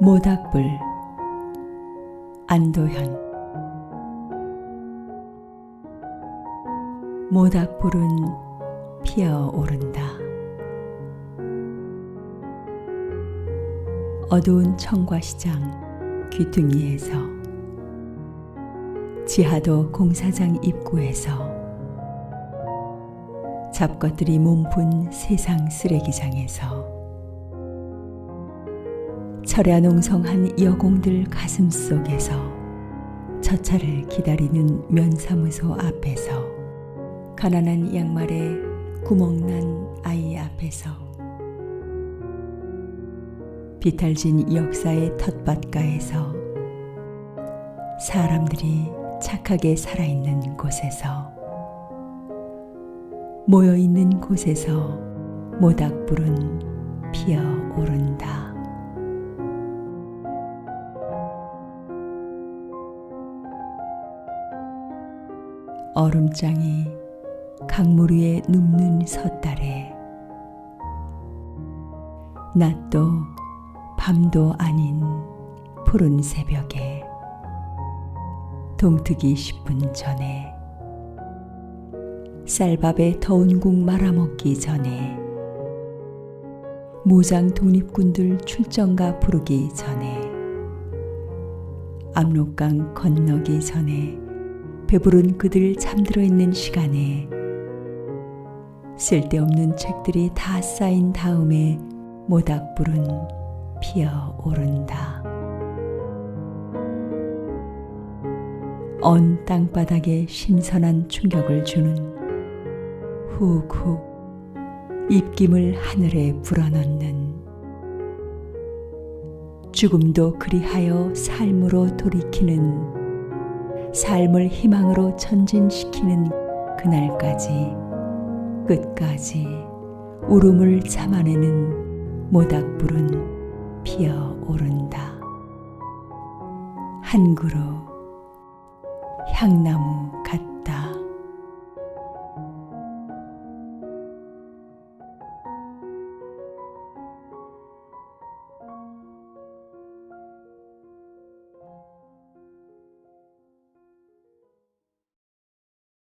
모닥불. 안도현. 모닥불은 피어오른다. 어두운 청과시장 귀퉁이에서, 지하도 공사장 입구에서, 잡것들이 몸푼 세상 쓰레기장에서, 철야농성한 여공들 가슴속에서, 저 차를 기다리는 면사무소 앞에서, 가난한 양말에 구멍난 아이 앞에서, 비탈진 역사의 텃밭가에서, 사람들이 착하게 살아있는 곳에서, 모여있는 곳에서 모닥불은 피어오른다. 얼음장이 강물 위에 눕는 섣달에, 낮도 밤도 아닌 푸른 새벽에, 동트기 10분 전에, 쌀밥에 더운 국 말아먹기 전에, 무장 독립군들 출정가 부르기 전에, 압록강 건너기 전에, 배부른 그들 잠들어 있는 시간에, 쓸데없는 책들이 다 쌓인 다음에 모닥불은 피어오른다. 언 땅바닥에 신선한 충격을 주는 훅훅 입김을 하늘에 불어넣는, 죽음도 그리하여 삶으로 돌이키는, 삶을 희망으로 전진시키는 그날까지, 끝까지 울음을 참아내는 모닥불은 피어오른다. 한 그루 향나무